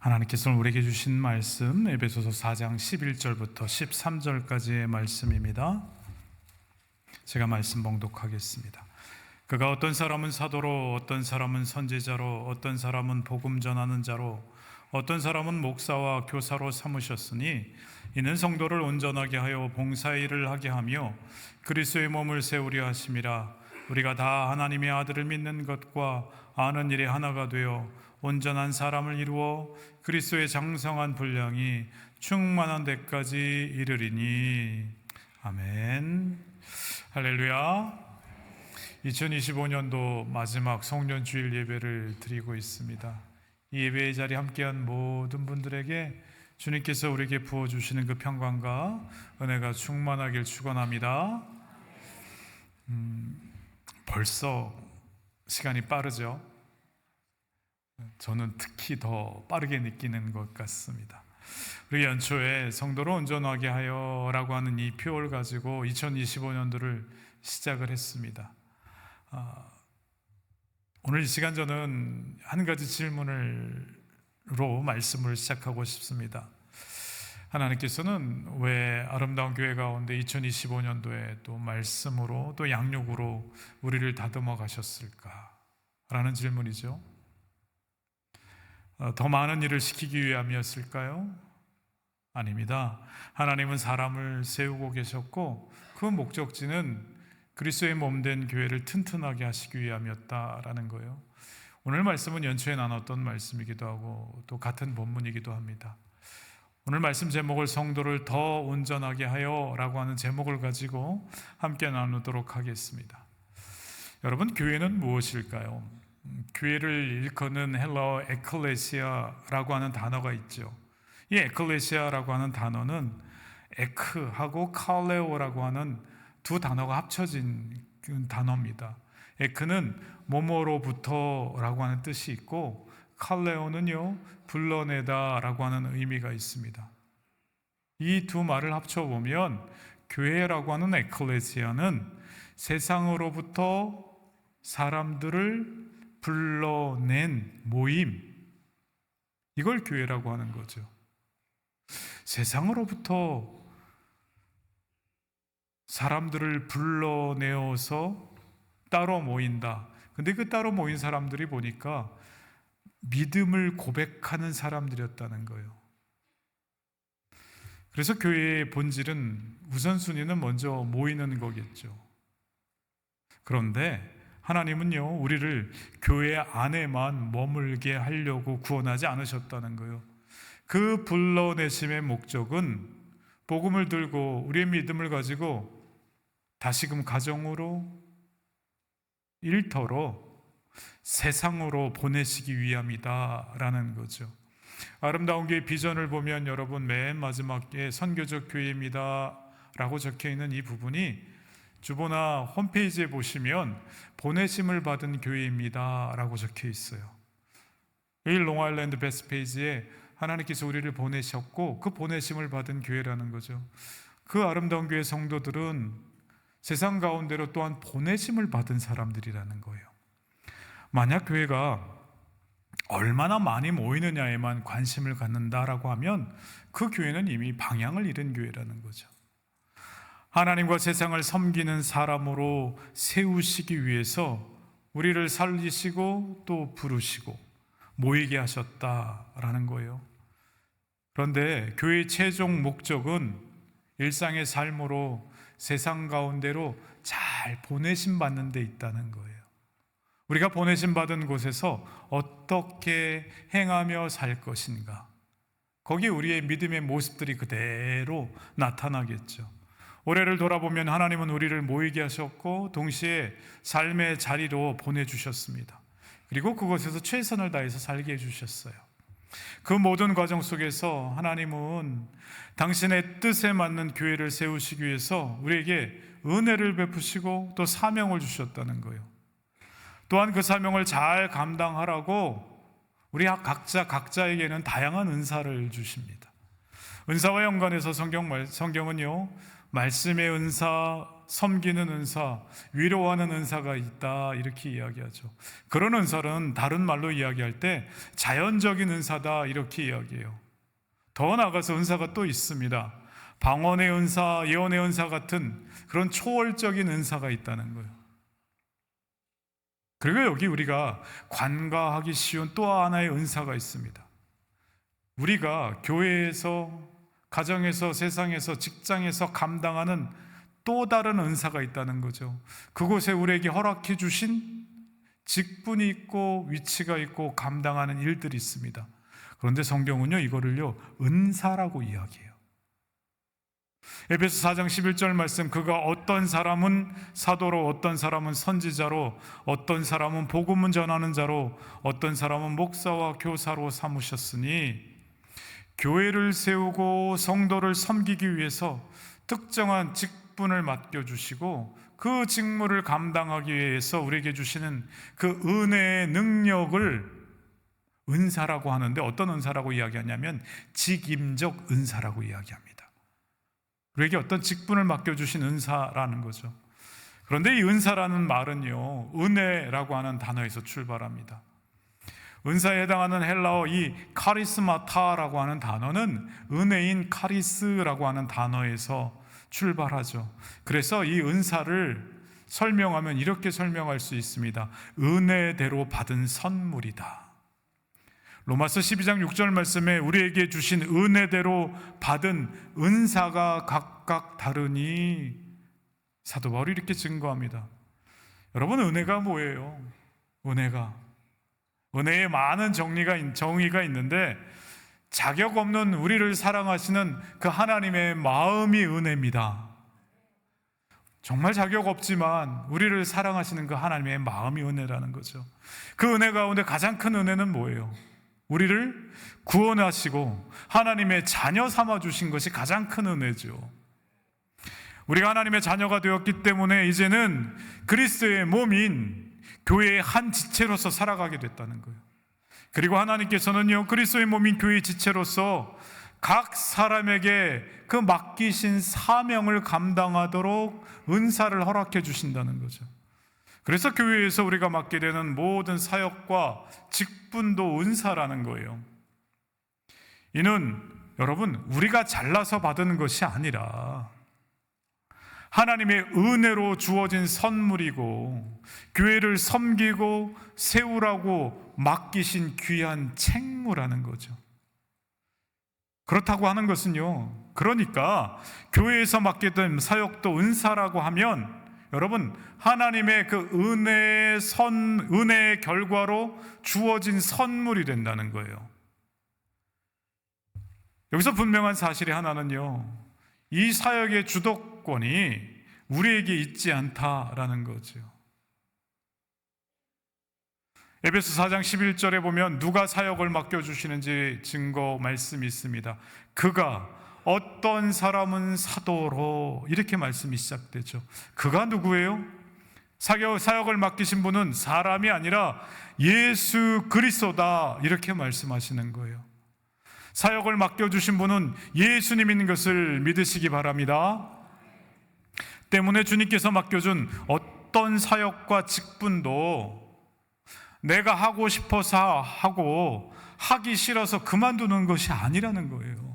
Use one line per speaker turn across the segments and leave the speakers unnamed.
하나님께서 우리에게 주신 말씀 에베소서 4장 11절부터 13절까지의 말씀입니다. 제가 말씀 봉독하겠습니다. 그가 어떤 사람은 사도로, 어떤 사람은 선지자로, 어떤 사람은 복음 전하는 자로, 어떤 사람은 목사와 교사로 삼으셨으니 이는 성도를 온전하게 하여 봉사의 일을 하게 하며 그리스도의 몸을 세우려 하심이라. 우리가 다 하나님의 아들을 믿는 것과 아는 일에 하나가 되어 온전한 사람을 이루어 그리스도의 장성한 분량이 충만한 데까지 이르리니. 아멘. 할렐루야. 2025년도 마지막 성년주일 예배를 드리고 있습니다. 이 예배의 자리에 함께한 모든 분들에게 주님께서 우리에게 부어주시는 그 평강과 은혜가 충만하길 축원합니다. 벌써 시간이 빠르죠? 저는 특히 더 빠르게 느끼는 것 같습니다. 우리 연초에 성도를 온전하게 하여 라고 하는 이 표를 가지고 2025년도를 시작을 했습니다. 오늘 이 시간 저는 한 가지 질문으로 말씀을 시작하고 싶습니다. 하나님께서는 왜 아름다운 교회 가운데 2025년도에 또 말씀으로 또 양육으로 우리를 다듬어 가셨을까? 라는 질문이죠. 더 많은 일을 시키기 위함이었을까요? 아닙니다. 하나님은 사람을 세우고 계셨고 그 목적지는 그리스도의 몸된 교회를 튼튼하게 하시기 위함이었다라는 거예요. 오늘 말씀은 연초에 나눴던 말씀이기도 하고 또 같은 본문이기도 합니다. 오늘 말씀 제목을 성도를 더 온전하게 하여 라고 하는 제목을 가지고 함께 나누도록 하겠습니다. 여러분, 교회는 무엇일까요? 교회를 일컫는 헬라어 에클레시아라고 하는 단어가 있죠. 이 에클레시아라고 하는 단어는 에크하고 칼레오라고 하는 두 단어가 합쳐진 단어입니다. 에크는 뭐뭐로부터라고 하는 뜻이 있고 칼레오는요 불러내다라고 하는 의미가 있습니다. 이 두 말을 합쳐보면 교회라고 하는 에클레시아는 세상으로부터 사람들을 불러낸 모임, 이걸 교회라고 하는 거죠. 세상으로부터 사람들을 불러내어서 따로 모인다. 근데 그 따로 모인 사람들이 보니까 믿음을 고백하는 사람들이었다는 거예요. 그래서 교회의 본질은 우선순위는 먼저 모이는 거겠죠. 그런데 하나님은요, 우리를 교회 안에만 머물게 하려고 구원하지 않으셨다는 거예요. 그 불러내심의 목적은 복음을 들고 우리의 믿음을 가지고 다시금 가정으로, 일터로, 세상으로 보내시기 위함이다라는 거죠. 아름다운 교회 비전을 보면 여러분 맨 마지막에 선교적 교회입니다 라고 적혀있는 이 부분이 주보나 홈페이지에 보시면 보내심을 받은 교회입니다 라고 적혀 있어요. 이 롱아일랜드 베스트 페이지에 하나님께서 우리를 보내셨고 그 보내심을 받은 교회라는 거죠. 그 아름다운 교회 성도들은 세상 가운데로 또한 보내심을 받은 사람들이라는 거예요. 만약 교회가 얼마나 많이 모이느냐에만 관심을 갖는다라고 하면 그 교회는 이미 방향을 잃은 교회라는 거죠. 하나님과 세상을 섬기는 사람으로 세우시기 위해서 우리를 살리시고 또 부르시고 모이게 하셨다라는 거예요. 그런데 교회의 최종 목적은 일상의 삶으로 세상 가운데로 잘 보내심 받는 데 있다는 거예요. 우리가 보내심 받은 곳에서 어떻게 행하며 살 것인가, 거기에 우리의 믿음의 모습들이 그대로 나타나겠죠. 올해를 돌아보면 하나님은 우리를 모이게 하셨고 동시에 삶의 자리로 보내주셨습니다. 그리고 그곳에서 최선을 다해서 살게 해주셨어요. 그 모든 과정 속에서 하나님은 당신의 뜻에 맞는 교회를 세우시기 위해서 우리에게 은혜를 베푸시고 또 사명을 주셨다는 거예요. 또한 그 사명을 잘 감당하라고 우리 각자에게는 다양한 은사를 주십니다. 은사와 연관해서 성경은요, 말씀의 은사, 섬기는 은사, 위로하는 은사가 있다 이렇게 이야기하죠. 그런 은사는 다른 말로 이야기할 때 자연적인 은사다 이렇게 이야기해요. 더 나아가서 은사가 또 있습니다. 방언의 은사, 예언의 은사 같은 그런 초월적인 은사가 있다는 거예요. 그리고 여기 우리가 관가하기 쉬운 또 하나의 은사가 있습니다. 우리가 교회에서, 가정에서, 세상에서, 직장에서 감당하는 또 다른 은사가 있다는 거죠. 그곳에 우리에게 허락해 주신 직분이 있고 위치가 있고 감당하는 일들이 있습니다. 그런데 성경은요, 이거를요, 은사라고 이야기해요. 에베소 4장 11절 말씀, 그가 어떤 사람은 사도로, 어떤 사람은 선지자로, 어떤 사람은 복음을 전하는 자로, 어떤 사람은 목사와 교사로 삼으셨으니 교회를 세우고 성도를 섬기기 위해서 특정한 직분을 맡겨주시고 그 직무를 감당하기 위해서 우리에게 주시는 그 은혜의 능력을 은사라고 하는데, 어떤 은사라고 이야기하냐면 직임적 은사라고 이야기합니다. 우리에게 어떤 직분을 맡겨주신 은사라는 거죠. 그런데 이 은사라는 말은요, 은혜라고 하는 단어에서 출발합니다. 은사에 해당하는 헬라어 이 카리스마타라고 하는 단어는 은혜인 카리스라고 하는 단어에서 출발하죠. 그래서 이 은사를 설명하면 이렇게 설명할 수 있습니다. 은혜대로 받은 선물이다. 로마서 12장 6절 말씀에 우리에게 주신 은혜대로 받은 은사가 각각 다르니 사도 바울이 이렇게 증거합니다. 여러분, 은혜가 뭐예요? 은혜에 많은 정의가 있는데 자격 없는 우리를 사랑하시는 그 하나님의 마음이 은혜입니다. 정말 자격 없지만 우리를 사랑하시는 그 하나님의 마음이 은혜라는 거죠. 그 은혜 가운데 가장 큰 은혜는 뭐예요? 우리를 구원하시고 하나님의 자녀 삼아주신 것이 가장 큰 은혜죠. 우리가 하나님의 자녀가 되었기 때문에 이제는 그리스도의 몸인 교회의 한 지체로서 살아가게 됐다는 거예요. 그리고 하나님께서는요, 그리스도의 몸인 교회의 지체로서 각 사람에게 그 맡기신 사명을 감당하도록 은사를 허락해 주신다는 거죠. 그래서 교회에서 우리가 맡게 되는 모든 사역과 직분도 은사라는 거예요. 이는 여러분, 우리가 잘나서 받은 것이 아니라 하나님의 은혜로 주어진 선물이고 교회를 섬기고 세우라고 맡기신 귀한 책무라는 거죠. 그렇다고 하는 것은요, 그러니까 교회에서 맡게 된 사역도 은사라고 하면 여러분, 하나님의 그 은혜의 결과로 주어진 선물이 된다는 거예요. 여기서 분명한 사실이 하나는요, 이 사역의 주도권이 우리에게 있지 않다라는 거죠. 에베소 4장 11절에 보면 누가 사역을 맡겨주시는지 증거 말씀이 있습니다. 그가 어떤 사람은 사도로, 이렇게 말씀이 시작되죠. 그가 누구예요? 사역을 맡기신 분은 사람이 아니라 예수 그리스도다, 이렇게 말씀하시는 거예요. 사역을 맡겨주신 분은 예수님인 것을 믿으시기 바랍니다. 때문에 주님께서 맡겨준 어떤 사역과 직분도 내가 하고 싶어서 하고 하기 싫어서 그만두는 것이 아니라는 거예요.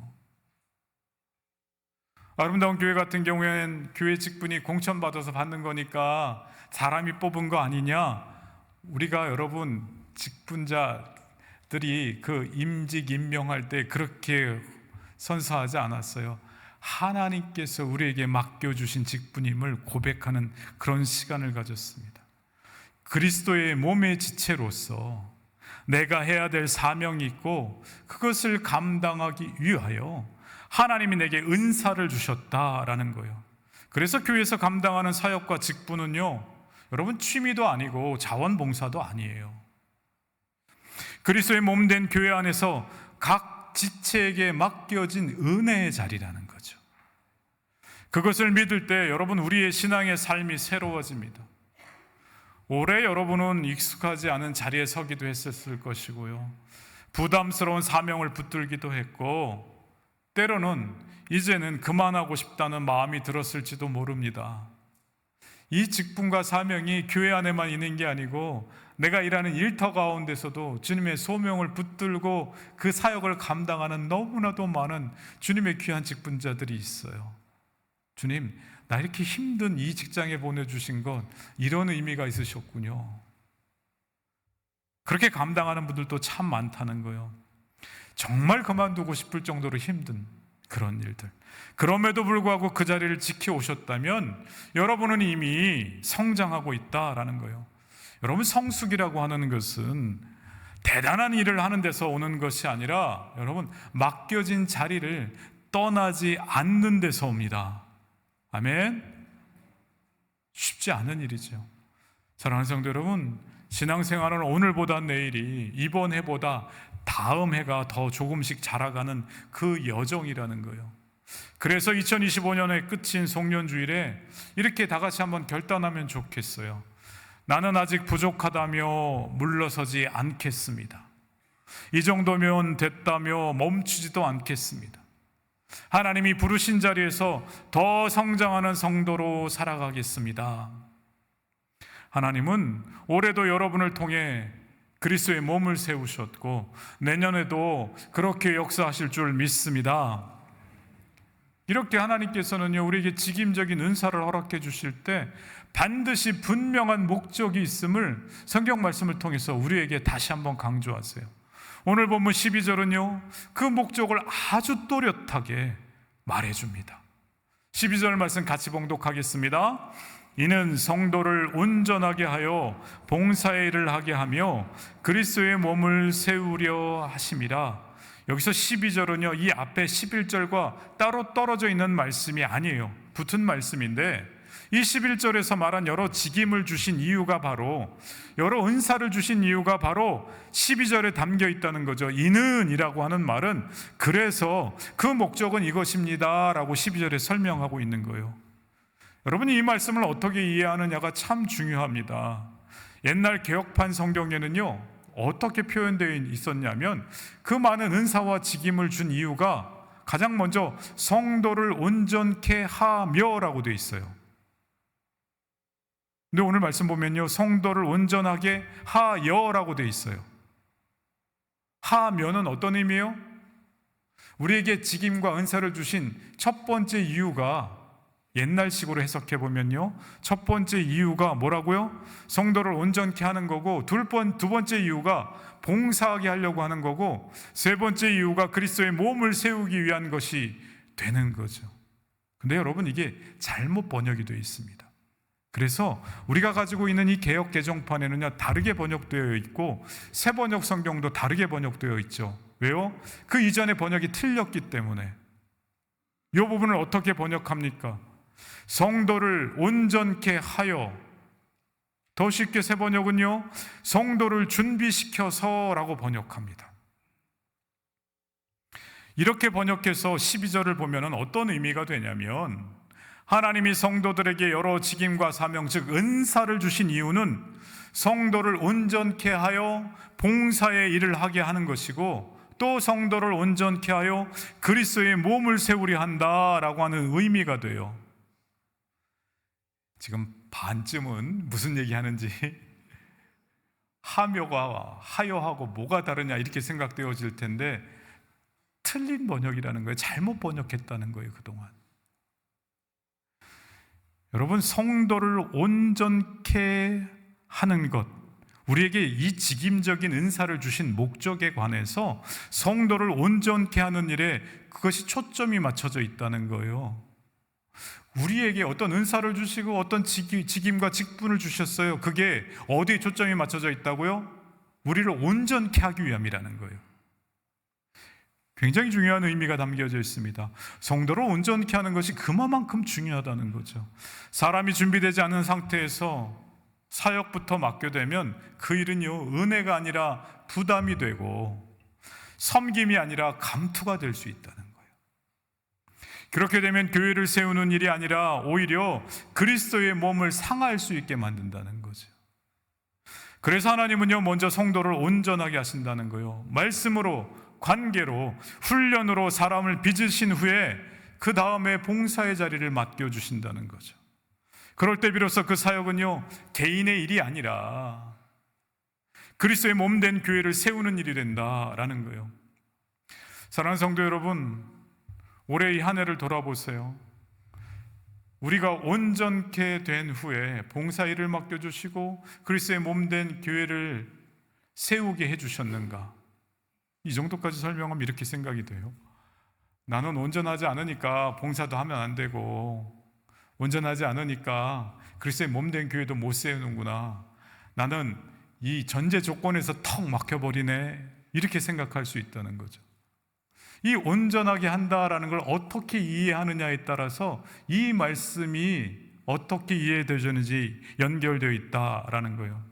아름다운 교회 같은 경우에는 교회 직분이 공천받아서 받는 거니까 사람이 뽑은 거 아니냐? 우리가 여러분 직분자들이 그 임직 임명할 때 그렇게 선서하지 않았어요. 하나님께서 우리에게 맡겨주신 직분임을 고백하는 그런 시간을 가졌습니다. 그리스도의 몸의 지체로서 내가 해야 될 사명이 있고 그것을 감당하기 위하여 하나님이 내게 은사를 주셨다라는 거예요. 그래서 교회에서 감당하는 사역과 직분은요, 여러분 취미도 아니고 자원봉사도 아니에요. 그리스도의 몸 된 교회 안에서 각 지체에게 맡겨진 은혜의 자리라는 거죠. 그것을 믿을 때 여러분, 우리의 신앙의 삶이 새로워집니다. 오래 여러분은 익숙하지 않은 자리에 서기도 했었을 것이고요, 부담스러운 사명을 붙들기도 했고, 때로는 이제는 그만하고 싶다는 마음이 들었을지도 모릅니다. 이 직분과 사명이 교회 안에만 있는 게 아니고 내가 일하는 일터 가운데서도 주님의 소명을 붙들고 그 사역을 감당하는 너무나도 많은 주님의 귀한 직분자들이 있어요. 주님, 나 이렇게 힘든 이 직장에 보내주신 건 이런 의미가 있으셨군요. 그렇게 감당하는 분들도 참 많다는 거예요. 정말 그만두고 싶을 정도로 힘든 그런 일들. 그럼에도 불구하고 그 자리를 지켜오셨다면 여러분은 이미 성장하고 있다라는 거예요. 여러분, 성숙이라고 하는 것은 대단한 일을 하는 데서 오는 것이 아니라 여러분, 맡겨진 자리를 떠나지 않는 데서 옵니다. 아멘. 쉽지 않은 일이죠. 사랑하는 성도 여러분, 신앙생활은 오늘보다 내일이, 이번 해보다 다음 해가 더 조금씩 자라가는 그 여정이라는 거예요. 그래서 2025년의 끝인 송년주일에 이렇게 다 같이 한번 결단하면 좋겠어요. 나는 아직 부족하다며 물러서지 않겠습니다. 이 정도면 됐다며 멈추지도 않겠습니다. 하나님이 부르신 자리에서 더 성장하는 성도로 살아가겠습니다. 하나님은 올해도 여러분을 통해 그리스도의 몸을 세우셨고 내년에도 그렇게 역사하실 줄 믿습니다. 이렇게 하나님께서는요, 우리에게 직임적인 은사를 허락해 주실 때 반드시 분명한 목적이 있음을 성경 말씀을 통해서 우리에게 다시 한번 강조하세요. 오늘 본문 12절은요, 그 목적을 아주 또렷하게 말해줍니다. 12절 말씀 같이 봉독하겠습니다. 이는 성도를 온전하게 하여 봉사의 일을 하게 하며 그리스도의 몸을 세우려 하심이라. 여기서 12절은요, 이 앞에 11절과 따로 떨어져 있는 말씀이 아니에요. 붙은 말씀인데, 이 11절에서 말한 여러 직임을 주신 이유가 바로, 여러 은사를 주신 이유가 바로 12절에 담겨 있다는 거죠. 이는 이라고 하는 말은 그래서 그 목적은 이것입니다 라고 12절에 설명하고 있는 거예요. 여러분이 이 말씀을 어떻게 이해하느냐가 참 중요합니다. 옛날 개혁판 성경에는요, 어떻게 표현되어 있었냐면 그 많은 은사와 직임을 준 이유가 가장 먼저 성도를 온전케 하며라고 되어 있어요. 근데 오늘 말씀 보면요, 성도를 온전하게 하여라고 되어 있어요. 하며는 어떤 의미예요? 우리에게 직임과 은사를 주신 첫 번째 이유가, 옛날식으로 해석해 보면요, 첫 번째 이유가 뭐라고요? 성도를 온전케 하는 거고, 두 번째 이유가 봉사하게 하려고 하는 거고, 세 번째 이유가 그리스도의 몸을 세우기 위한 것이 되는 거죠. 근데 여러분, 이게 잘못 번역이 되어 있습니다. 그래서 우리가 가지고 있는 이 개역 개정판에는요, 다르게 번역되어 있고 새 번역 성경도 다르게 번역되어 있죠. 왜요? 그 이전의 번역이 틀렸기 때문에. 이 부분을 어떻게 번역합니까? 성도를 온전케 하여, 더 쉽게 새 번역은요, 성도를 준비시켜서라고 번역합니다. 이렇게 번역해서 12절을 보면 어떤 의미가 되냐면, 하나님이 성도들에게 여러 직임과 사명, 즉 은사를 주신 이유는 성도를 온전케 하여 봉사의 일을 하게 하는 것이고, 또 성도를 온전케 하여 그리스도의 몸을 세우려 한다라고 하는 의미가 돼요. 지금 반쯤은 무슨 얘기하는지 하며가 하여하고 뭐가 다르냐 이렇게 생각되어질 텐데, 틀린 번역이라는 거예요. 잘못 번역했다는 거예요, 그동안. 여러분, 성도를 온전케 하는 것, 우리에게 이 직임적인 은사를 주신 목적에 관해서 성도를 온전케 하는 일에 그것이 초점이 맞춰져 있다는 거예요. 우리에게 어떤 은사를 주시고 어떤 직임과 직분을 주셨어요. 그게 어디에 초점이 맞춰져 있다고요? 우리를 온전케 하기 위함이라는 거예요. 굉장히 중요한 의미가 담겨져 있습니다. 성도를 온전케 하는 것이 그만큼 중요하다는 거죠. 사람이 준비되지 않은 상태에서 사역부터 맡게 되면 그 일은요, 은혜가 아니라 부담이 되고 섬김이 아니라 감투가 될 수 있다는 거예요. 그렇게 되면 교회를 세우는 일이 아니라 오히려 그리스도의 몸을 상할 수 있게 만든다는 거죠. 그래서 하나님은요, 먼저 성도를 온전하게 하신다는 거예요. 말씀으로 관계로, 훈련으로 사람을 빚으신 후에 그 다음에 봉사의 자리를 맡겨주신다는 거죠. 그럴 때 비로소 그 사역은요, 개인의 일이 아니라 그리스도의 몸된 교회를 세우는 일이 된다라는 거예요. 사랑하는 성도 여러분, 올해 이 한 해를 돌아보세요. 우리가 온전케 된 후에 봉사 일을 맡겨주시고 그리스도의 몸된 교회를 세우게 해주셨는가? 이 정도까지 설명하면 이렇게 생각이 돼요. 나는 온전하지 않으니까 봉사도 하면 안 되고, 온전하지 않으니까 그리스도의 몸된 교회도 못 세우는구나. 나는 이 전제 조건에서 턱 막혀버리네. 이렇게 생각할 수 있다는 거죠. 이 온전하게 한다라는 걸 어떻게 이해하느냐에 따라서 이 말씀이 어떻게 이해되는지 연결되어 있다라는 거예요.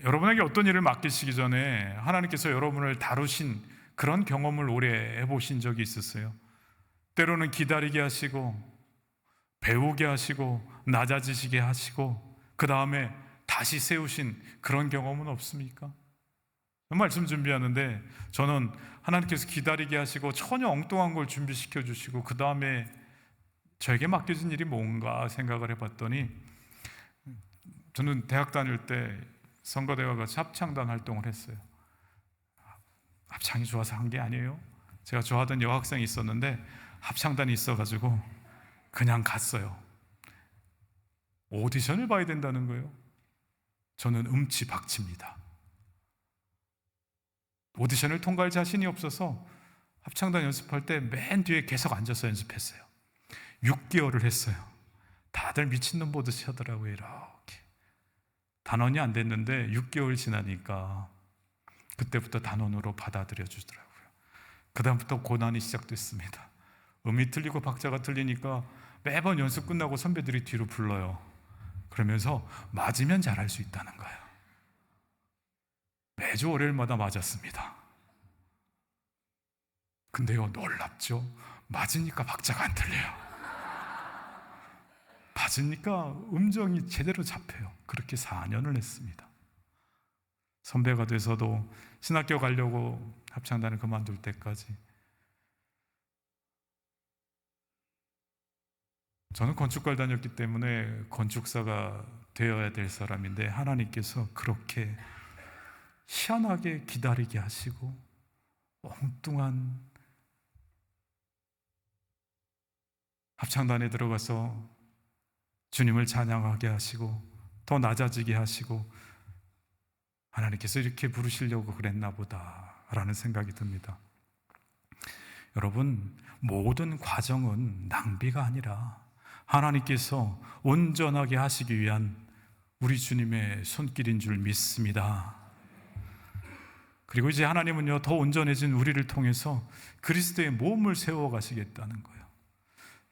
여러분에게 어떤 일을 맡기시기 전에 하나님께서 여러분을 다루신 그런 경험을 오래 해보신 적이 있었어요? 때로는 기다리게 하시고, 배우게 하시고, 낮아지시게 하시고, 그 다음에 다시 세우신 그런 경험은 없습니까? 말씀 준비하는데 저는 하나님께서 기다리게 하시고 전혀 엉뚱한 걸 준비시켜 주시고 그 다음에 저에게 맡겨진 일이 뭔가 생각을 해봤더니, 저는 대학 다닐 때 선거대와 같이 합창단 활동을 했어요. 합창이 좋아서 한 게 아니에요. 제가 좋아하던 여학생이 있었는데 합창단이 있어가지고 그냥 갔어요. 오디션을 봐야 된다는 거예요. 저는 음치박치입니다. 오디션을 통과할 자신이 없어서 합창단 연습할 때 맨 뒤에 계속 앉아서 연습했어요. 6개월을 했어요. 다들 미친놈 보듯이 하더라고요. 이렇게 단원이 안 됐는데 6개월 지나니까 그때부터 단원으로 받아들여 주더라고요. 그 다음부터 고난이 시작됐습니다. 음이 틀리고 박자가 틀리니까 매번 연습 끝나고 선배들이 뒤로 불러요. 그러면서 맞으면 잘할 수 있다는 거예요. 매주 월요일마다 맞았습니다. 근데요, 놀랍죠? 맞으니까 박자가 안 틀려요. 맞으니까 음정이 제대로 잡혀요. 그렇게 4년을 했습니다. 선배가 돼서도 신학교 가려고 합창단을 그만둘 때까지. 저는 건축과를 다녔기 때문에 건축사가 되어야 될 사람인데 하나님께서 그렇게 희한하게 기다리게 하시고 엉뚱한 합창단에 들어가서 주님을 찬양하게 하시고 더 낮아지게 하시고 하나님께서 이렇게 부르시려고 그랬나 보다라는 생각이 듭니다. 여러분, 모든 과정은 낭비가 아니라 하나님께서 온전하게 하시기 위한 우리 주님의 손길인 줄 믿습니다. 그리고 이제 하나님은요, 더 온전해진 우리를 통해서 그리스도의 몸을 세워가시겠다는 거예요.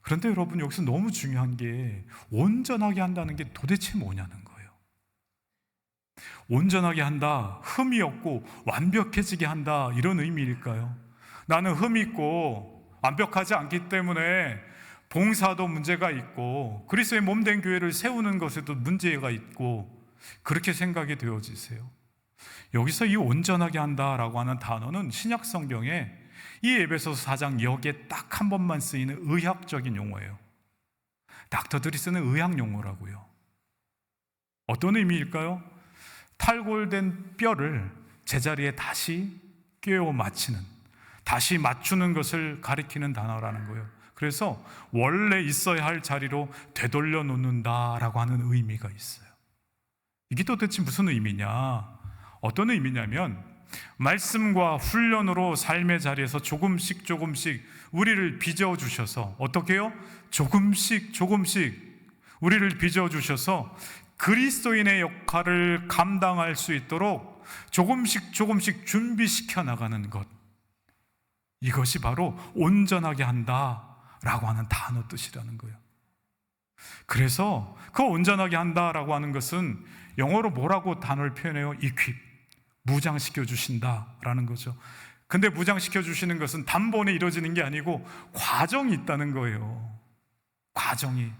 그런데 여러분, 여기서 너무 중요한 게 온전하게 한다는 게 도대체 뭐냐는 거예요. 온전하게 한다, 흠이 없고 완벽해지게 한다, 이런 의미일까요? 나는 흠이 있고 완벽하지 않기 때문에 봉사도 문제가 있고 그리스도의 몸된 교회를 세우는 것에도 문제가 있고 그렇게 생각이 되어지세요. 여기서 이 온전하게 한다라고 하는 단어는 신약 성경에 이 에베소서 4장 여기에 딱 한 번만 쓰이는 의학적인 용어예요. 닥터들이 쓰는 의학 용어라고요. 어떤 의미일까요? 탈골된 뼈를 제자리에 다시 끼워 맞추는, 다시 맞추는 것을 가리키는 단어라는 거예요. 그래서 원래 있어야 할 자리로 되돌려 놓는다라고 하는 의미가 있어요. 이게 도대체 무슨 의미냐? 어떤 의미냐면 말씀과 훈련으로 삶의 자리에서 조금씩 우리를 빚어주셔서 어떻게 해요? 조금씩 우리를 빚어주셔서 그리스도인의 역할을 감당할 수 있도록 조금씩 준비시켜 나가는 것, 이것이 바로 온전하게 한다라고 하는 단어 뜻이라는 거예요. 그래서 그 온전하게 한다라고 하는 것은 영어로 뭐라고 단어를 표현해요? equip, 무장시켜 주신다라는 거죠. 근데 무장시켜 주시는 것은 단번에 이루어지는 게 아니고 과정이 있다는 거예요. 과정이.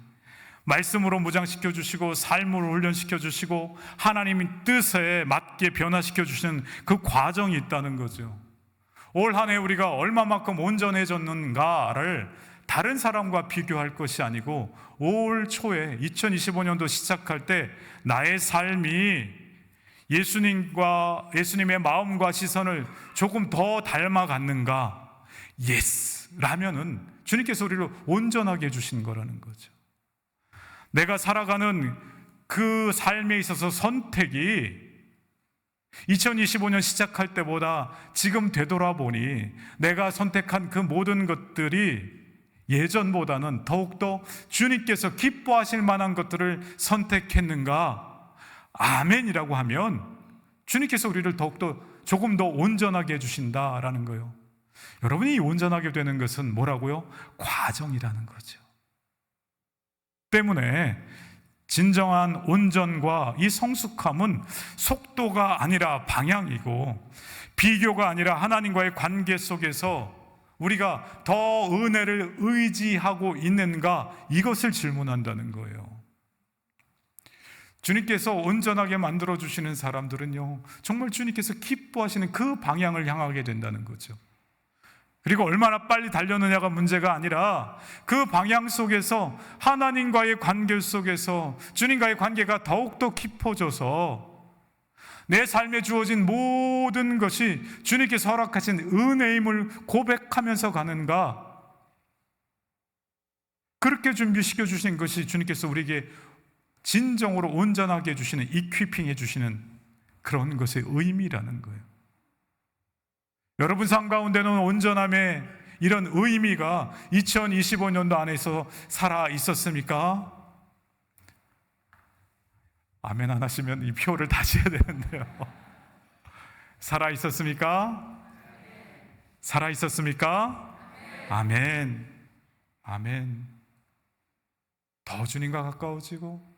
말씀으로 무장시켜 주시고 삶으로 훈련시켜 주시고 하나님의 뜻에 맞게 변화시켜 주시는 그 과정이 있다는 거죠. 올 한 해 우리가 얼마만큼 온전해졌는가를 다른 사람과 비교할 것이 아니고 올 초에 2025년도 시작할 때 나의 삶이 예수님의 마음과 시선을 조금 더 닮아갔는가? 예스! 라면은 주님께서 우리를 온전하게 해주신 거라는 거죠. 내가 살아가는 그 삶에 있어서 선택이 2025년 시작할 때보다 지금 되돌아보니 내가 선택한 그 모든 것들이 예전보다는 더욱더 주님께서 기뻐하실 만한 것들을 선택했는가? 아멘이라고 하면 주님께서 우리를 더욱더 조금 더 온전하게 해주신다라는 거예요. 여러분이 온전하게 되는 것은 뭐라고요? 과정이라는 거죠. 때문에 진정한 온전과 이 성숙함은 속도가 아니라 방향이고 비교가 아니라 하나님과의 관계 속에서 우리가 더 은혜를 의지하고 있는가 이것을 질문한다는 거예요. 주님께서 온전하게 만들어주시는 사람들은요 정말 주님께서 기뻐하시는 그 방향을 향하게 된다는 거죠. 그리고 얼마나 빨리 달렸느냐가 문제가 아니라 그 방향 속에서 하나님과의 관계 속에서 주님과의 관계가 더욱더 깊어져서 내 삶에 주어진 모든 것이 주님께서 허락하신 은혜임을 고백하면서 가는가? 그렇게 준비시켜 주신 것이 주님께서 우리에게 진정으로 온전하게 해주시는, 이퀴핑 해주시는 그런 것의 의미라는 거예요. 여러분 삶 가운데는 온전함의 이런 의미가 2025년도 안에서 살아 있었습니까? 아멘 안 하시면 이 표를 다시 해야 되는데요. 살아 있었습니까? 살아 있었습니까? 아멘. 아멘. 더 주님과 가까워지고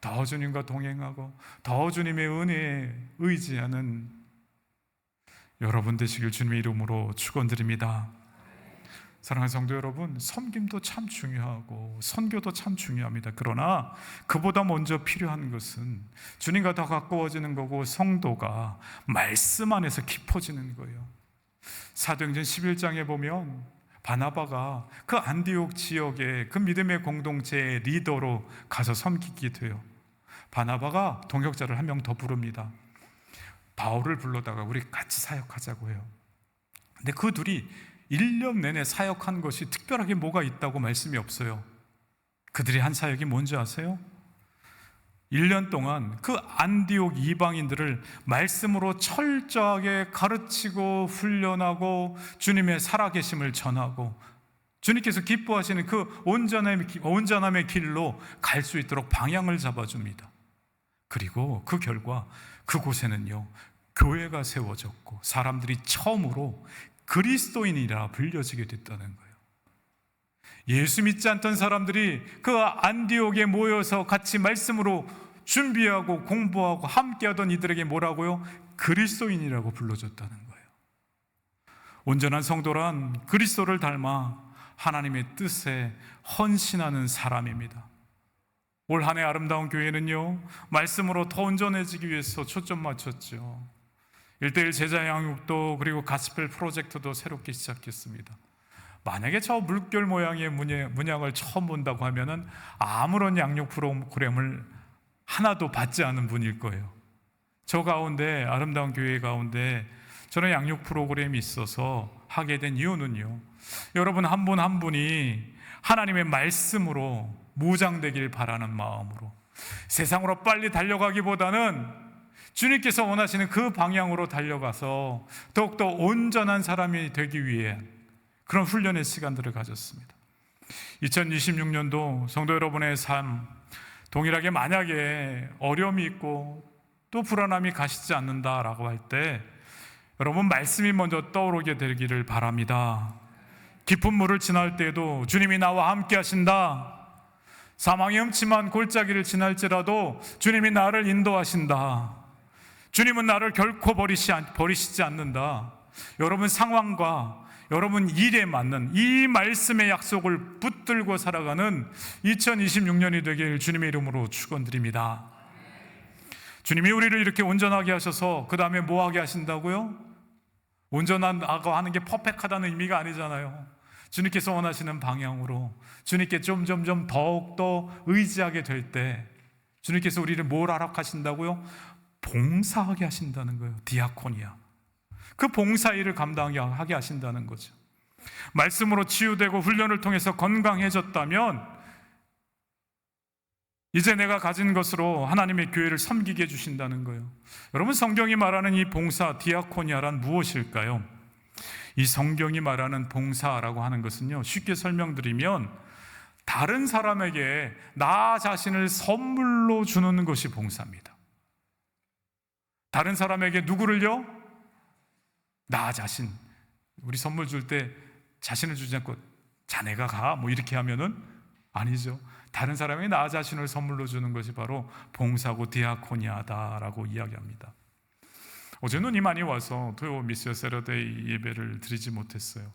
더 주님과 동행하고 더 주님의 은혜에 의지하는 여러분 되시길 주님의 이름으로 축원드립니다. 사랑하는 성도 여러분, 섬김도 참 중요하고 선교도 참 중요합니다. 그러나 그보다 먼저 필요한 것은 주님과 더 가까워지는 거고 성도가 말씀 안에서 깊어지는 거예요. 사도행전 11장에 보면 바나바가 그 안디옥 지역의 그 믿음의 공동체의 리더로 가서 섬기게 돼요. 바나바가 동역자를 한 명 더 부릅니다. 바울을 불러다가 우리 같이 사역하자고 해요. 근데 그 둘이 1년 내내 사역한 것이 특별하게 뭐가 있다고 말씀이 없어요. 그들이 한 사역이 뭔지 아세요? 1년 동안 그 안디옥 이방인들을 말씀으로 철저하게 가르치고 훈련하고 주님의 살아계심을 전하고 주님께서 기뻐하시는 그 온전함의 길로 갈 수 있도록 방향을 잡아줍니다. 그리고 그 결과 그곳에는요 교회가 세워졌고 사람들이 처음으로 그리스도인이라 불려지게 됐다는 거예요. 예수 믿지 않던 사람들이 그 안디옥에 모여서 같이 말씀으로 준비하고 공부하고 함께하던 이들에게 뭐라고요? 그리스도인이라고 불러줬다는 거예요. 온전한 성도란 그리스도를 닮아 하나님의 뜻에 헌신하는 사람입니다. 올 한 해 아름다운 교회는요 말씀으로 더 온전해지기 위해서 초점 맞췄죠. 1:1 제자 양육도 그리고 가스펠 프로젝트도 새롭게 시작했습니다. 만약에 저 물결 모양의 문양을 처음 본다고 하면은 아무런 양육 프로그램을 하나도 받지 않은 분일 거예요. 저 가운데 아름다운 교회 가운데 저는 양육 프로그램이 있어서 하게 된 이유는요 여러분 한 분 한 분이 하나님의 말씀으로 무장되길 바라는 마음으로 세상으로 빨리 달려가기보다는 주님께서 원하시는 그 방향으로 달려가서 더욱더 온전한 사람이 되기 위해 그런 훈련의 시간들을 가졌습니다. 2026년도 성도 여러분의 삶 동일하게 만약에 어려움이 있고 또 불안함이 가시지 않는다라고 할 때 여러분 말씀이 먼저 떠오르게 되기를 바랍니다. 깊은 물을 지날 때에도 주님이 나와 함께 하신다. 사망의 음침한 골짜기를 지날지라도 주님이 나를 인도하신다. 주님은 나를 결코 버리시지 않는다. 여러분 상황과 여러분 일에 맞는 이 말씀의 약속을 붙들고 살아가는 2026년이 되길 주님의 이름으로 축원드립니다. 주님이 우리를 이렇게 온전하게 하셔서 그 다음에 뭐 하게 하신다고요? 온전하고 하는 게 퍼펙트하다는 의미가 아니잖아요. 주님께서 원하시는 방향으로 주님께 점점점 더욱더 의지하게 될 때 주님께서 우리를 뭘 허락하신다고요? 봉사하게 하신다는 거예요. 디아코니아. 그 봉사일을 감당하게 하신다는 거죠. 말씀으로 치유되고 훈련을 통해서 건강해졌다면 이제 내가 가진 것으로 하나님의 교회를 섬기게 해주신다는 거예요. 여러분, 성경이 말하는 이 봉사, 디아코니아란 무엇일까요? 이 성경이 말하는 봉사라고 하는 것은요, 쉽게 설명드리면 다른 사람에게 나 자신을 선물로 주는 것이 봉사입니다. 다른 사람에게 누구를요? 나 자신. 우리 선물 줄 때 자신을 주지 않고 자네가 가 뭐 이렇게 하면은 아니죠. 다른 사람에게 나 자신을 선물로 주는 것이 바로 봉사고 디아코니아다라고 이야기합니다. 어제 눈이 많이 와서 토요 미스 세러데이 예배를 드리지 못했어요.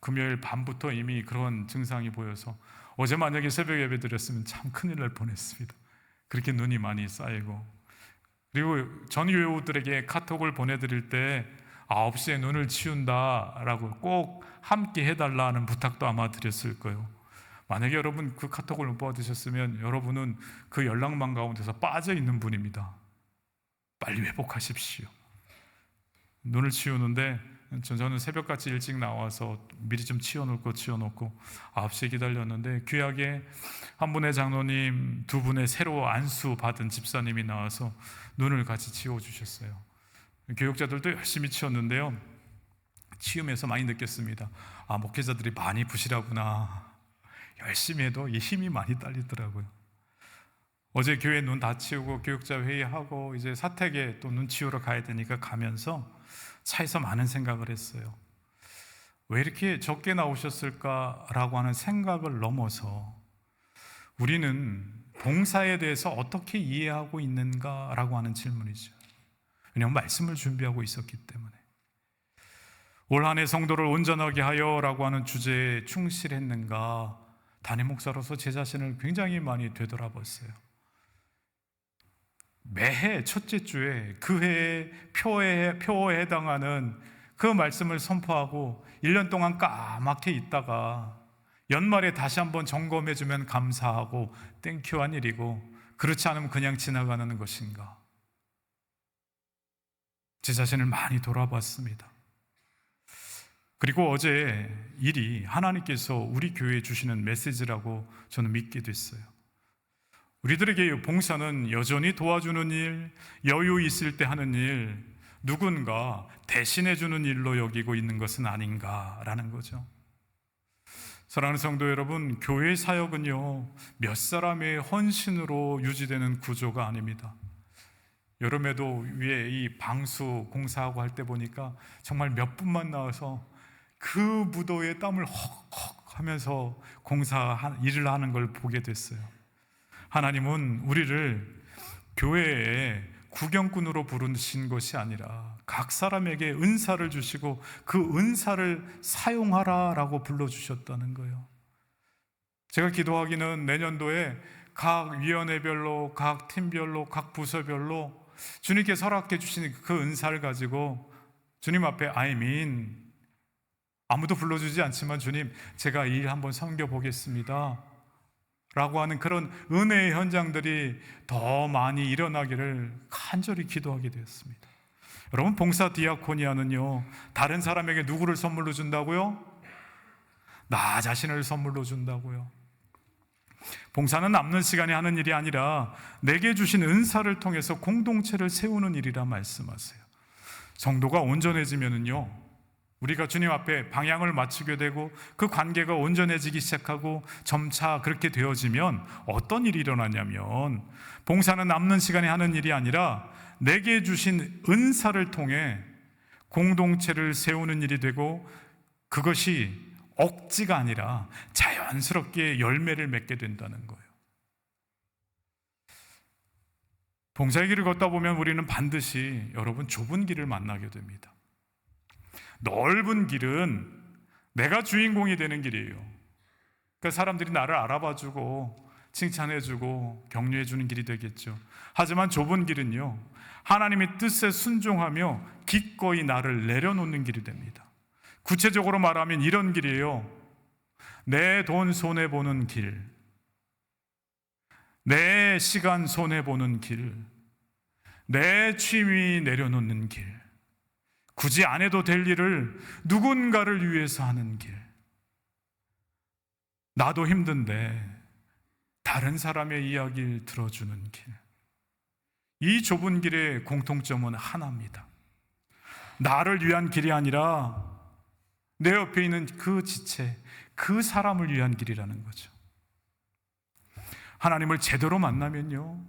금요일 밤부터 이미 그런 증상이 보여서 어제 만약에 새벽 예배 드렸으면 참 큰일 날 뻔했습니다. 그렇게 눈이 많이 쌓이고, 그리고 전 교우들에게 카톡을 보내드릴 때 9시에 눈을 치운다라고 꼭 함께 해달라는 부탁도 아마 드렸을 거예요. 만약에 여러분 그 카톡을 못 받으셨으면 여러분은 그 연락망 가운데서 빠져 있는 분입니다. 빨리 회복하십시오. 눈을 치우는데 저는 새벽같이 일찍 나와서 미리 좀 치워놓고 9시에 기다렸는데 귀하게 한 분의 장로님, 두 분의 새로 안수 받은 집사님이 나와서 눈을 같이 치워주셨어요. 교육자들도 열심히 치웠는데요, 치우면서 많이 느꼈습니다. 목회자들이 많이 부실하구나. 열심히 해도 이 힘이 많이 딸리더라고요. 어제 교회 눈 다 치우고 교육자 회의하고 이제 사택에 또 눈 치우러 가야 되니까 가면서 차에서 많은 생각을 했어요. 왜 이렇게 적게 나오셨을까라고 하는 생각을 넘어서 우리는 봉사에 대해서 어떻게 이해하고 있는가라고 하는 질문이죠. 왜냐하면 말씀을 준비하고 있었기 때문에. 올 한 해 성도를 온전하게 하여라고 하는 주제에 충실했는가, 담임 목사로서 제 자신을 굉장히 많이 되돌아봤어요. 매해 첫째 주에 그 해의 표어에 해당하는 그 말씀을 선포하고 1년 동안 까맣게 있다가 연말에 다시 한번 점검해주면 감사하고 땡큐한 일이고, 그렇지 않으면 그냥 지나가는 것인가, 제 자신을 많이 돌아봤습니다. 그리고 어제 일이 하나님께서 우리 교회에 주시는 메시지라고 저는 믿게 됐어요. 우리들에게 봉사는 여전히 도와주는 일, 여유 있을 때 하는 일, 누군가 대신해 주는 일로 여기고 있는 것은 아닌가라는 거죠. 사랑하는 성도 여러분, 교회 사역은요, 몇 사람의 헌신으로 유지되는 구조가 아닙니다. 여름에도 위에 이 방수 공사하고 할 때 보니까 정말 몇 분만 나와서 그 무더위에 땀을 헉헉 하면서 일을 하는 걸 보게 됐어요. 하나님은 우리를 교회에 구경꾼으로 부르신 것이 아니라 각 사람에게 은사를 주시고 그 은사를 사용하라라고 불러주셨다는 거예요. 제가 기도하기는 내년도에 각 위원회별로, 각 팀별로, 각 부서별로 주님께서 허락해 주신 그 은사를 가지고 주님 앞에 아무도 불러주지 않지만 주님, 제가 이 일 한번 섬겨보겠습니다 라고 하는 그런 은혜의 현장들이 더 많이 일어나기를 간절히 기도하게 되었습니다. 여러분, 봉사 디아코니아는요, 다른 사람에게 누구를 선물로 준다고요? 나 자신을 선물로 준다고요. 봉사는 남는 시간에 하는 일이 아니라 내게 주신 은사를 통해서 공동체를 세우는 일이라 말씀하세요. 성도가 온전해지면은요, 우리가 주님 앞에 방향을 맞추게 되고 그 관계가 온전해지기 시작하고 점차 그렇게 되어지면 어떤 일이 일어나냐면, 봉사는 남는 시간에 하는 일이 아니라 내게 주신 은사를 통해 공동체를 세우는 일이 되고, 그것이 억지가 아니라 자연스럽게 열매를 맺게 된다는 거예요. 봉사의 길을 걷다 보면 우리는 반드시 여러분 좁은 길을 만나게 됩니다. 넓은 길은 내가 주인공이 되는 길이에요. 그러니까 사람들이 나를 알아봐주고 칭찬해주고 격려해주는 길이 되겠죠. 하지만 좁은 길은요, 하나님의 뜻에 순종하며 기꺼이 나를 내려놓는 길이 됩니다. 구체적으로 말하면 이런 길이에요. 내 돈 손해보는 길, 내 시간 손해보는 길, 내 취미 내려놓는 길, 굳이 안 해도 될 일을 누군가를 위해서 하는 길, 나도 힘든데 다른 사람의 이야기를 들어주는 길. 이 좁은 길의 공통점은 하나입니다. 나를 위한 길이 아니라 내 옆에 있는 그 지체, 그 사람을 위한 길이라는 거죠. 하나님을 제대로 만나면요,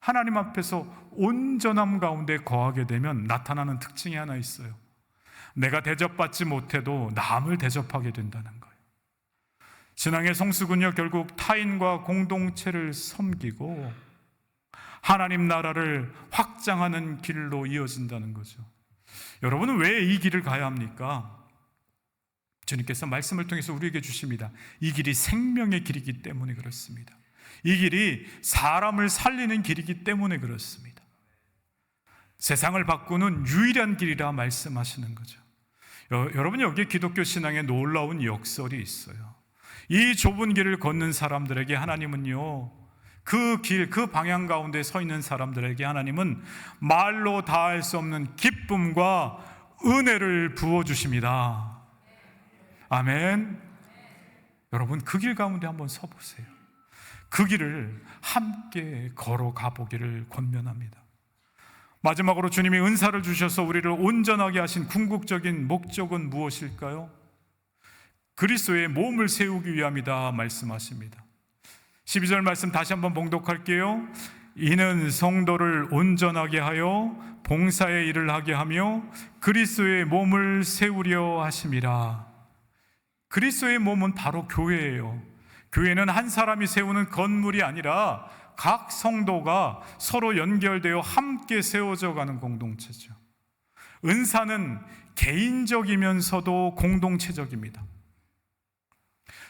하나님 앞에서 온전함 가운데 거하게 되면 나타나는 특징이 하나 있어요. 내가 대접받지 못해도 남을 대접하게 된다는 거예요. 신앙의 성수군요, 결국 타인과 공동체를 섬기고 하나님 나라를 확장하는 길로 이어진다는 거죠. 여러분은 왜 이 길을 가야 합니까? 주님께서 말씀을 통해서 우리에게 주십니다. 이 길이 생명의 길이기 때문에 그렇습니다. 이 길이 사람을 살리는 길이기 때문에 그렇습니다. 세상을 바꾸는 유일한 길이라 말씀하시는 거죠. 여러분, 여기에 기독교 신앙에 놀라운 역설이 있어요. 이 좁은 길을 걷는 사람들에게 하나님은요, 그 길, 그 방향 가운데 서 있는 사람들에게 하나님은 말로 다할 수 없는 기쁨과 은혜를 부어주십니다. 아멘. 여러분, 그 길 가운데 한번 서보세요. 그 길을 함께 걸어가 보기를 권면합니다. 마지막으로 주님이 은사를 주셔서 우리를 온전하게 하신 궁극적인 목적은 무엇일까요? 그리스도의 몸을 세우기 위함이다 말씀하십니다. 12절 말씀 다시 한번 봉독할게요. 이는 성도를 온전하게 하여 봉사의 일을 하게 하며 그리스도의 몸을 세우려 하심이라. 그리스도의 몸은 바로 교회예요. 교회는 한 사람이 세우는 건물이 아니라 각 성도가 서로 연결되어 함께 세워져 가는 공동체죠. 은사는 개인적이면서도 공동체적입니다.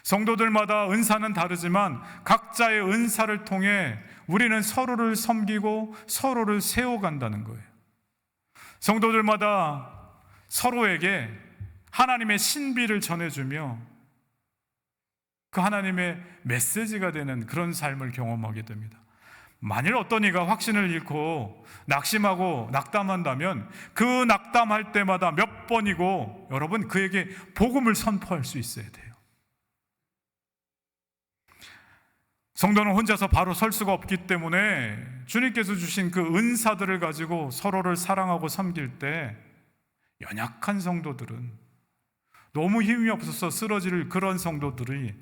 성도들마다 은사는 다르지만 각자의 은사를 통해 우리는 서로를 섬기고 서로를 세워간다는 거예요. 성도들마다 서로에게 하나님의 신비를 전해주며 그 하나님의 메시지가 되는 그런 삶을 경험하게 됩니다. 만일 어떤 이가 확신을 잃고 낙심하고 낙담한다면 그 낙담할 때마다 몇 번이고 여러분, 그에게 복음을 선포할 수 있어야 돼요. 성도는 혼자서 바로 설 수가 없기 때문에 주님께서 주신 그 은사들을 가지고 서로를 사랑하고 섬길 때 연약한 성도들은, 너무 힘이 없어서 쓰러질 그런 성도들이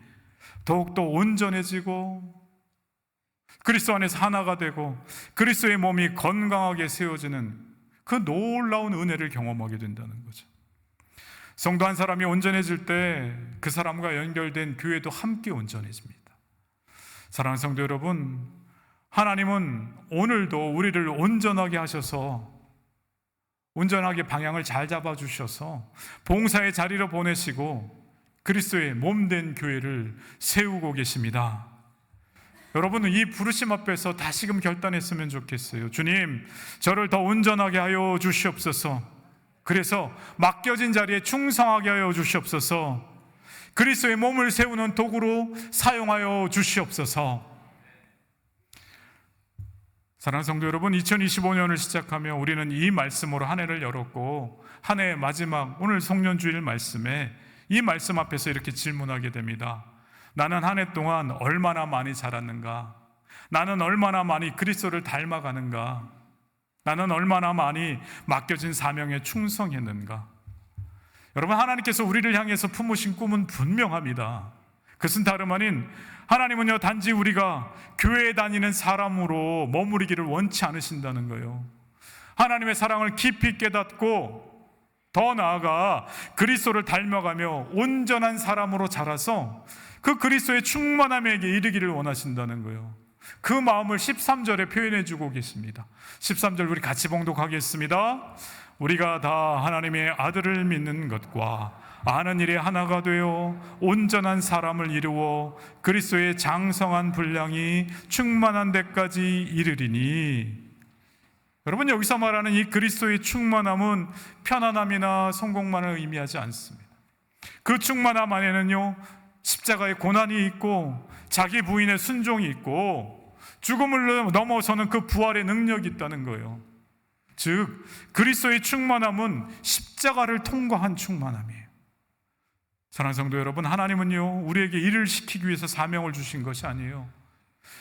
더욱더 온전해지고 그리스도 안에서 하나가 되고 그리스도의 몸이 건강하게 세워지는 그 놀라운 은혜를 경험하게 된다는 거죠. 성도 한 사람이 온전해질 때 그 사람과 연결된 교회도 함께 온전해집니다. 사랑하는 성도 여러분, 하나님은 오늘도 우리를 온전하게 하셔서, 온전하게 방향을 잘 잡아주셔서 봉사의 자리로 보내시고 그리스도의 몸된 교회를 세우고 계십니다. 여러분은 이 부르심 앞에서 다시금 결단했으면 좋겠어요. 주님, 저를 더 온전하게 하여 주시옵소서. 그래서 맡겨진 자리에 충성하게 하여 주시옵소서. 그리스도의 몸을 세우는 도구로 사용하여 주시옵소서. 사랑하는 성도 여러분, 2025년을 시작하며 우리는 이 말씀으로 한 해를 열었고, 한 해의 마지막 오늘 송년주일 말씀에 이 말씀 앞에서 이렇게 질문하게 됩니다. 나는 한 해 동안 얼마나 많이 자랐는가? 나는 얼마나 많이 그리스도를 닮아가는가? 나는 얼마나 많이 맡겨진 사명에 충성했는가? 여러분, 하나님께서 우리를 향해서 품으신 꿈은 분명합니다. 그것은 다름 아닌 하나님은요, 단지 우리가 교회에 다니는 사람으로 머무르기를 원치 않으신다는 거예요. 하나님의 사랑을 깊이 깨닫고 더 나아가 그리스도를 닮아가며 온전한 사람으로 자라서 그 그리스도의 충만함에게 이르기를 원하신다는 거예요. 그 마음을 13절에 표현해 주고 계십니다. 13절 우리 같이 봉독하겠습니다. 우리가 다 하나님의 아들을 믿는 것과 아는 일에 하나가 되어 온전한 사람을 이루어 그리스도의 장성한 분량이 충만한 데까지 이르리니. 여러분, 여기서 말하는 이 그리스도의 충만함은 편안함이나 성공만을 의미하지 않습니다. 그 충만함 안에는요, 십자가의 고난이 있고 자기 부인의 순종이 있고 죽음을 넘어서는 그 부활의 능력이 있다는 거예요. 즉 그리스도의 충만함은 십자가를 통과한 충만함이에요. 사랑하는 성도 여러분, 하나님은요 우리에게 일을 시키기 위해서 사명을 주신 것이 아니에요.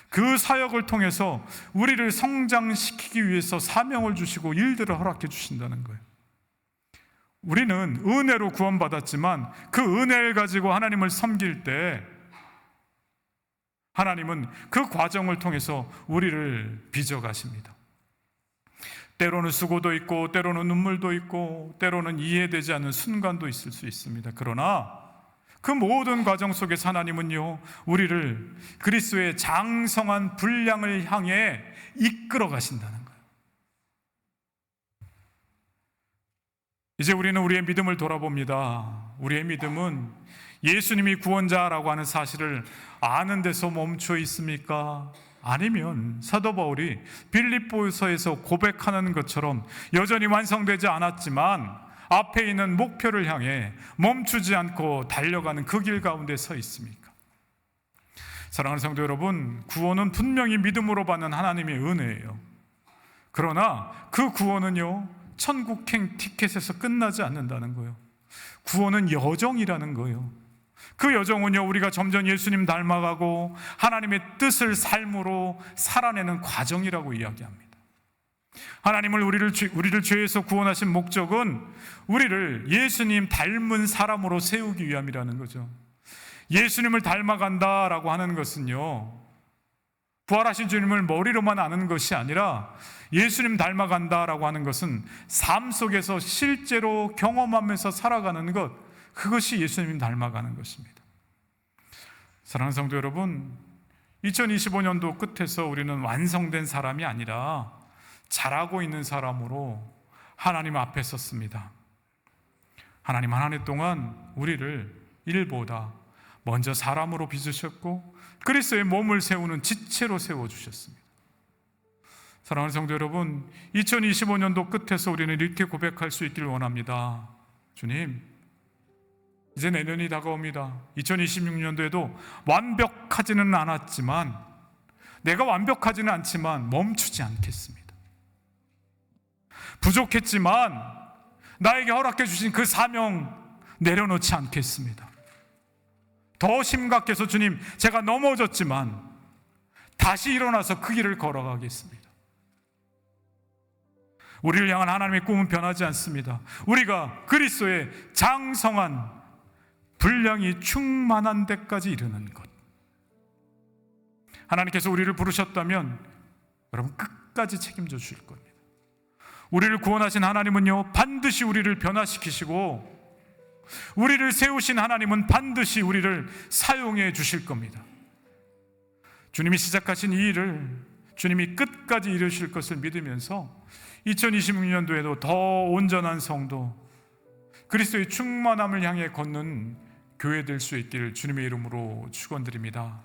그 사역을 통해서 우리를 성장시키기 위해서 사명을 주시고 일들을 허락해 주신다는 거예요. 우리는 은혜로 구원받았지만 그 은혜를 가지고 하나님을 섬길 때 하나님은 그 과정을 통해서 우리를 빚어가십니다. 때로는 수고도 있고 때로는 눈물도 있고 때로는 이해되지 않는 순간도 있을 수 있습니다. 그러나 그 모든 과정 속에서 하나님은요 우리를 그리스도의 장성한 분량을 향해 이끌어 가신다는 거예요. 이제 우리는 우리의 믿음을 돌아봅니다. 우리의 믿음은 예수님이 구원자라고 하는 사실을 아는 데서 멈춰 있습니까? 아니면 사도 바울이 빌립보서에서 고백하는 것처럼 여전히 완성되지 않았지만 앞에 있는 목표를 향해 멈추지 않고 달려가는 그 길 가운데 서 있습니까? 사랑하는 성도 여러분, 구원은 분명히 믿음으로 받는 하나님의 은혜예요. 그러나 그 구원은요 천국행 티켓에서 끝나지 않는다는 거예요. 구원은 여정이라는 거예요. 그 여정은요 우리가 점점 예수님 닮아가고 하나님의 뜻을 삶으로 살아내는 과정이라고 이야기합니다. 하나님을 우리를 죄에서 구원하신 목적은 우리를 예수님 닮은 사람으로 세우기 위함이라는 거죠. 예수님을 닮아간다라고 하는 것은요 부활하신 주님을 머리로만 아는 것이 아니라 예수님 닮아간다라고 하는 것은 삶 속에서 실제로 경험하면서 살아가는 것, 그것이 예수님 닮아가는 것입니다. 사랑하는 성도 여러분, 2025년도 끝에서 우리는 완성된 사람이 아니라 자라고 있는 사람으로 하나님 앞에 섰습니다. 하나님 한 해 동안 우리를 일보다 먼저 사람으로 빚으셨고 그리스도의 몸을 세우는 지체로 세워주셨습니다. 사랑하는 성도 여러분, 2025년도 끝에서 우리는 이렇게 고백할 수 있길 원합니다. 주님, 이제 내년이 다가옵니다. 2026년도에도 완벽하지는 않았지만, 내가 완벽하지는 않지만 멈추지 않겠습니다. 부족했지만 나에게 허락해 주신 그 사명 내려놓지 않겠습니다. 더 심각해서 주님, 제가 넘어졌지만 다시 일어나서 그 길을 걸어가겠습니다. 우리를 향한 하나님의 꿈은 변하지 않습니다. 우리가 그리스도의 장성한 분량이 충만한 데까지 이르는 것. 하나님께서 우리를 부르셨다면 여러분 끝까지 책임져 주실 겁니다. 우리를 구원하신 하나님은요 반드시 우리를 변화시키시고 우리를 세우신 하나님은 반드시 우리를 사용해 주실 겁니다. 주님이 시작하신 이 일을 주님이 끝까지 이루실 것을 믿으면서 2026년도에도 더 온전한 성도, 그리스도의 충만함을 향해 걷는 교회 될 수 있기를 주님의 이름으로 축원드립니다.